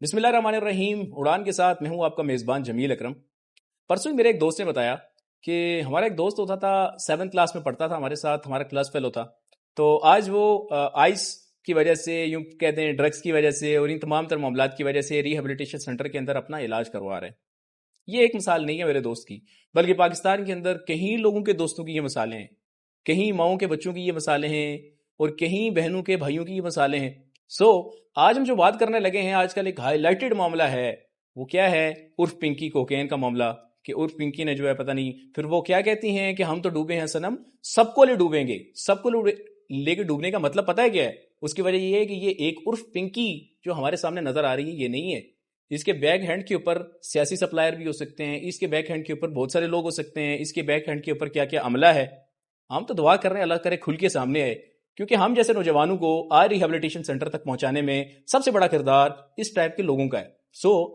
بسم اللہ الرحمن الرحیم. اڑان کے ساتھ میں ہوں آپ کا میزبان جمیل اکرم. پرسوں ہی میرے ایک دوست نے بتایا کہ ہمارا ایک دوست ہوتا تھا 7 کلاس میں پڑھتا تھا ہمارے ساتھ, ہمارا کلاس فیلو تھا. تو آج وہ آئس کی وجہ سے, یوں کہتے ہیں ڈرگس کی وجہ سے اور ان تمام تر معاملات کی وجہ سے ریہیبلیٹیشن سینٹر کے اندر اپنا علاج کروا رہے ہیں. یہ ایک مثال نہیں ہے میرے دوست کی, بلکہ پاکستان کے اندر کہیں لوگوں کے دوستوں کی یہ مثالیں ہیں, کہیں ماؤں کے بچوں کی یہ مثالیں ہیں, اور کہیں بہنوں کے بھائیوں کی یہ مثالیں ہیں. آج ہم جو بات کرنے لگے ہیں, آج کل ایک ہائی لائٹڈ معاملہ ہے. وہ کیا ہے؟ عرف پنکی کوکین کا معاملہ. کہ عرف پنکی نے جو ہے پتہ نہیں, پھر وہ کیا کہتی ہیں کہ ہم تو ڈوبے ہیں صنم, سب کو لے ڈوبیں گے. سب کو لے کے ڈوبنے کا مطلب پتہ ہے کیا ہے؟ اس کی وجہ یہ ہے کہ یہ ایک عرف پنکی جو ہمارے سامنے نظر آ رہی ہے یہ نہیں ہے. اس کے بیک ہینڈ کے اوپر سیاسی سپلائر بھی ہو سکتے ہیں, اس کے بیک ہینڈ کے اوپر بہت سارے لوگ ہو سکتے ہیں, اس کے بیک ہینڈ کے اوپر کیا کیا عملہ ہے. ہم تو دعا کر رہے ہیں اللہ کرے کھل کے سامنے آئے, کیونکہ ہم جیسے نوجوانوں کو آج ریہیبلیٹیشن سینٹر تک پہنچانے میں سب سے بڑا کردار اس ٹائپ کے لوگوں کا ہے.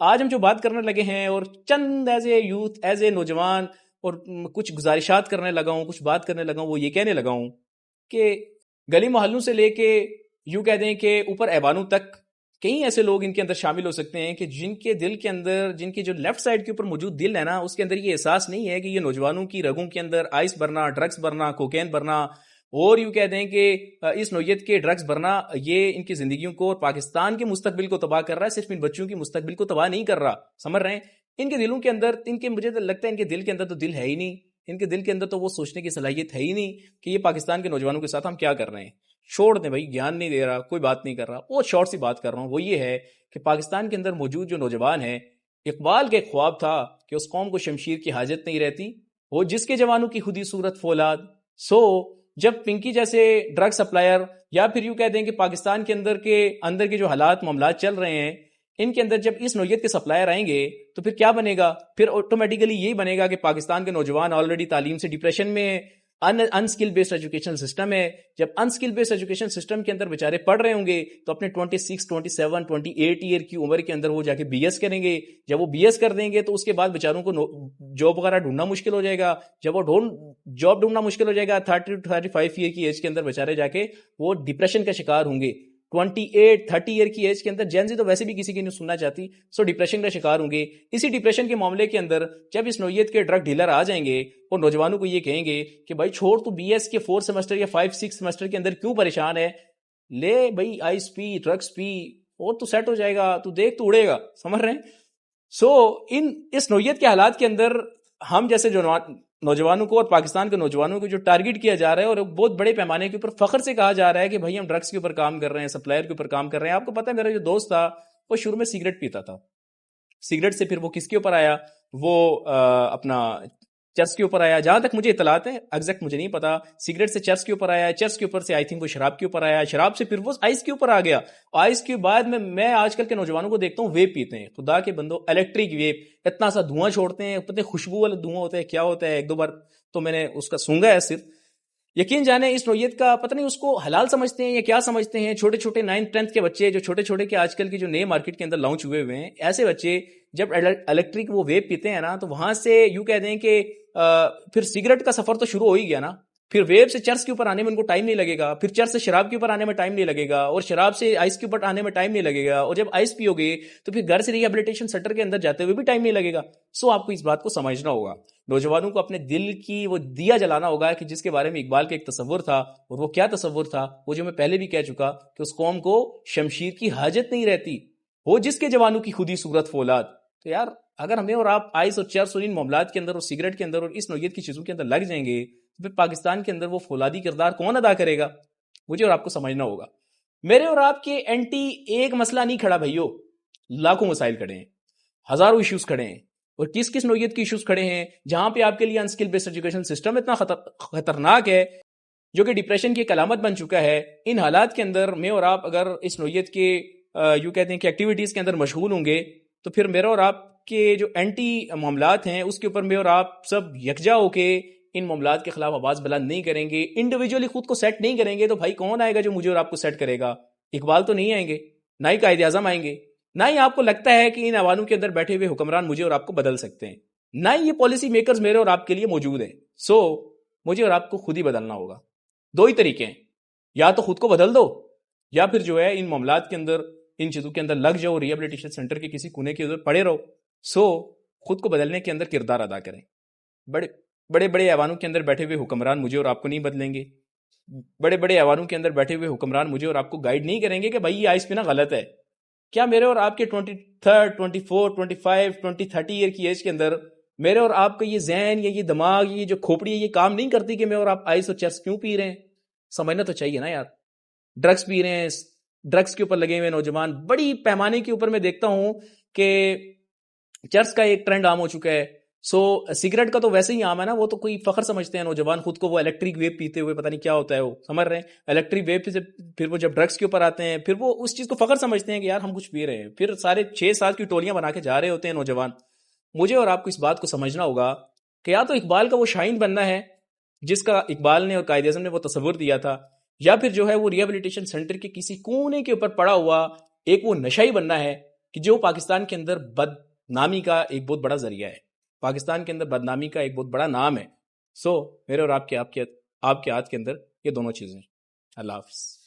آج ہم جو بات کرنے لگے ہیں, اور چند as a youth, as a نوجوان, اور کچھ گزارشات کرنے لگا ہوں, کچھ بات کرنے لگا ہوں, وہ یہ کہنے لگا ہوں کہ گلی محلوں سے لے کے یوں کہہ دیں کہ اوپر ایوانوں تک کئی ایسے لوگ ان کے اندر شامل ہو سکتے ہیں کہ جن کے دل کے اندر, جن کے جو لیفٹ سائڈ کے اوپر موجود دل ہے نا, اس کے اندر یہ احساس نہیں ہے کہ یہ نوجوانوں کی رگوں کے اندر آئس بھرنا, ڈرگس بھرنا, کوکین بھرنا, اور یوں کہہ دیں کہ اس نوعیت کے ڈرگس بھرنا یہ ان کی زندگیوں کو اور پاکستان کے مستقبل کو تباہ کر رہا ہے. صرف ان بچوں کی مستقبل کو تباہ نہیں کر رہا, سمجھ رہے ہیں؟ ان کے دلوں کے اندر, ان کے, مجھے تو لگتا ہے ان کے دل کے اندر تو دل ہے ہی نہیں. ان کے دل کے اندر تو وہ سوچنے کی صلاحیت ہے ہی نہیں کہ یہ پاکستان کے نوجوانوں کے ساتھ ہم کیا کر رہے ہیں. چھوڑ دیں بھائی, گیان نہیں دے رہا, کوئی بات نہیں کر رہا. وہ شارٹ سی بات کر رہا ہوں, وہ یہ ہے کہ پاکستان کے اندر موجود جو نوجوان ہیں, اقبال کا ایک خواب تھا کہ اس قوم کو شمشیر کی حاجت نہیں رہتی, وہ جس کے جوانوں کی خودی صورت فولاد. جب پنکی جیسے ڈرگ سپلائر, یا پھر یوں کہہ دیں کہ پاکستان کے اندر کے جو حالات معاملات چل رہے ہیں, ان کے اندر جب اس نوعیت کے سپلائر آئیں گے تو پھر کیا بنے گا؟ پھر آٹومیٹیکلی یہی بنے گا کہ پاکستان کے نوجوان آلریڈی تعلیم سے ڈپریشن میں, ان سکل بیسڈ ایجوکیشن سسٹم ہے. جب ان سکل بیسڈ ایجوکیشن سسٹم کے اندر بیچارے پڑھ رہے ہوں گے تو اپنے 26, 27, 28 ایئر کی عمر کے اندر وہ جا کے بی ایس کریں گے. جب وہ بی ایس کر دیں گے تو اس کے بعد بیچاروں کو جاب وغیرہ ڈھونڈنا مشکل ہو جائے گا. جب وہ جاب ڈھونڈنا مشکل ہو جائے گا 30 to 35 ایئر کی ایج کے اندر بیچارے جا کے وہ ڈپریشن کا شکار ہوں گے. 28, 30 ایئر کی ایج کے اندر جین زی تو ویسے بھی کسی کی نہیں سننا چاہتی, ڈپریشن کا شکار ہوں گے. اسی ڈپریشن کے معاملے کے اندر جب اس نوعیت کے ڈرگ ڈیلر آ جائیں گے اور نوجوانوں کو یہ کہیں گے کہ بھائی چھوڑ, تو بی ایس کے 4 سیمسٹر یا 5, 6 سیمسٹر کے اندر کیوں پریشان ہے, لے بھائی آئس پی, ڈرگس پی, اور تو سیٹ ہو جائے گا, تو دیکھ تو اڑے گا, سمجھ رہے ہیں؟ اس نوعیت کے حالات کے اندر ہم جیسے جو نوجوانوں کو اور پاکستان کے نوجوانوں کو جو ٹارگٹ کیا جا رہا ہے, اور بہت بڑے پیمانے کے اوپر فخر سے کہا جا رہا ہے کہ بھائی ہم ڈرگس کے اوپر کام کر رہے ہیں, سپلائر کے اوپر کام کر رہے ہیں. آپ کو پتہ ہے میرا جو دوست تھا وہ شروع میں سگریٹ پیتا تھا, سگریٹ سے پھر وہ کس کے اوپر آیا, وہ اپنا چرس کے اوپر آیا. جہاں تک مجھے اطلاعات ہیں, ایگزیکٹ مجھے نہیں پتا, سگریٹ سے چرس کے اوپر آیا, چرس کے اوپر سے آئی تھنک وہ شراب کے اوپر آیا, شراب سے پھر وہ آئس کے اوپر آ گیا. آئس کے بعد میں آج کل کے نوجوانوں کو دیکھتا ہوں ویپ پیتے ہیں. خدا کے بندو, الیکٹرک ویپ, اتنا سا دھواں چھوڑتے ہیں, پتہ خوشبو والا دھواں ہوتا ہے, کیا ہوتا ہے, 1-2 بار تو میں نے اس کا سونگا ہے صرف. یقین جانے اس نوعیت کا پتہ نہیں اس کو حلال سمجھتے ہیں یا کیا سمجھتے ہیں. چھوٹے چھوٹے 9th 10th کے بچے, جو چھوٹے چھوٹے کے آج کل کے جو نئے مارکیٹ کے اندر لانچ ہوئے ہوئے ہیں, ایسے بچے جب الیکٹرک وہ ویپ پیتے ہیں نا, تو وہاں سے یوں کہہ دیں کہ پھر سگریٹ کا سفر تو شروع ہو ہی گیا نا. پھر ویپ سے چرس کے اوپر آنے میں ان کو ٹائم نہیں لگے گا, پھر چرس سے شراب کے اوپر آنے میں ٹائم نہیں لگے گا, اور شراب سے آئس کے اوپر آنے میں ٹائم نہیں لگے گا, اور جب آئس پیو گے تو پھر گھر سے ریہیبلیٹیشن سینٹر کے اندر جاتے ہوئے بھی ٹائم نہیں لگے گا. آپ کو اس بات کو سمجھنا ہوگا, نوجوانوں کو اپنے دل کی وہ دیا جلانا ہوگا کہ جس کے بارے میں اقبال کا ایک تصور تھا. اور وہ کیا تصور تھا؟ وہ جو میں پہلے بھی کہہ چکا کہ اس قوم کو شمشیر کی حاجت نہیں رہتی, وہ جس کے جوانوں کی خودی صورت فولاد. تو یار اگر ہمیں اور آپ آئس اور چرس اور ان معاملات کے اندر اور سگریٹ کے اندر اور اس نوعیت کی چیزوں کے اندر لگ جائیں گے تو پھر پاکستان کے اندر وہ فولادی کردار کون ادا کرے گا؟ مجھے اور آپ کو سمجھنا ہوگا. میرے اور آپ کے اینٹی ایک مسئلہ نہیں کھڑا بھائیو, لاکھوں مسائل کھڑے ہیں, ہزاروں ایشوز کھڑے ہیں. اور کس کس نوعیت کے ایشوز کھڑے ہیں جہاں پہ آپ کے لیے انسکل بیسڈ ایجوکیشن سسٹم اتنا خطرناک ہے جو کہ ڈپریشن کی ایک علامت بن چکا ہے. ان حالات کے اندر میں اور آپ اگر اس نوعیت کے یوں کہتے ہیں کہ ایکٹیویٹیز کے اندر مشغول ہوں گے تو پھر میرا اور آپ کے جو اینٹی معاملات ہیں اس کے اوپر میں اور آپ سب یکجا ہو کے ان معاملات کے خلاف آواز بلند نہیں کریں گے, انڈیویجولی خود کو سیٹ نہیں کریں گے, تو بھائی کون آئے گا جو مجھے اور آپ کو سیٹ کرے گا؟ اقبال تو نہیں آئیں گے, نہ ہی قائد اعظم آئیں گے, نہ ہی آپ کو لگتا ہے کہ ان عوانوں کے اندر بیٹھے ہوئے حکمران مجھے اور آپ کو بدل سکتے ہیں, نہ ہی یہ پالیسی میکرز میرے اور آپ کے لیے موجود ہیں. مجھے اور آپ کو خود ہی بدلنا ہوگا. 2 ہی طریقے ہیں, یا تو خود کو بدل دو, یا پھر جو ہے ان معاملات کے اندر ان چیزوں کے اندر لگ جاؤ, ریہیبلیٹیشن سینٹر کے کسی کونے کے ادھر پڑے رہو. سو خود کو بدلنے کے اندر کردار ادا کریں. بڑے بڑے ایوانوں کے اندر بیٹھے ہوئے حکمران مجھے اور آپ کو نہیں بدلیں گے. بڑے بڑے ایوانوں کے اندر بیٹھے ہوئے حکمران مجھے اور آپ کو گائیڈ نہیں کریں گے کہ بھائی یہ آئس پینا غلط ہے. کیا میرے اور آپ کے 23, 24, 25, 20, 30 ایئر کی ایج کے اندر میرے اور آپ کا یہ ذہن یا یہ دماغ, یہ جو کھوپڑی ہے, یہ کام نہیں کرتی کہ میں اور آپ آئس اور چرس کیوں پی رہے ہیں؟ سمجھنا تو چاہیے نا یار. ڈرگس پی رہے ہیں, ڈرگس کے اوپر لگے ہوئے نوجوان, بڑی پیمانے کے اوپر میں دیکھتا ہوں کہ چرس کا ایک ٹرینڈ عام ہو چکا ہے. سو سگریٹ کا تو ویسے ہی عام ہے نا, وہ تو کوئی فخر سمجھتے ہیں نوجوان خود کو, وہ الیکٹرک ویپ پیتے ہوئے, پتہ نہیں کیا ہوتا ہے وہ, سمجھ رہے ہیں الیکٹرک ویپ سے پھر وہ جب ڈرگس کے اوپر آتے ہیں پھر وہ اس چیز کو فخر سمجھتے ہیں کہ یار ہم کچھ پی رہے ہیں. پھر سارے 6-7 کی ٹولیاں بنا کے جا رہے ہوتے ہیں نوجوان. مجھے اور آپ کو اس بات کو سمجھنا ہوگا کہ یا تو اقبال کا وہ شاہین بننا ہے جس کا اقبال نے اور قائد اعظم نے وہ تصور دیا تھا, یا پھر جو ہے وہ ریہیبلیٹیشن سینٹر کے کسی کونے کے اوپر پڑا ہوا ایک وہ نشائی بننا ہے کہ جو پاکستان کے اندر بدنامی کا ایک بہت بڑا ذریعہ ہے, پاکستان کے اندر بدنامی کا ایک بہت بڑا نام ہے. سو میرے اور آپ کے ہاتھ کے اندر یہ دونوں چیزیں ہیں. اللہ حافظ.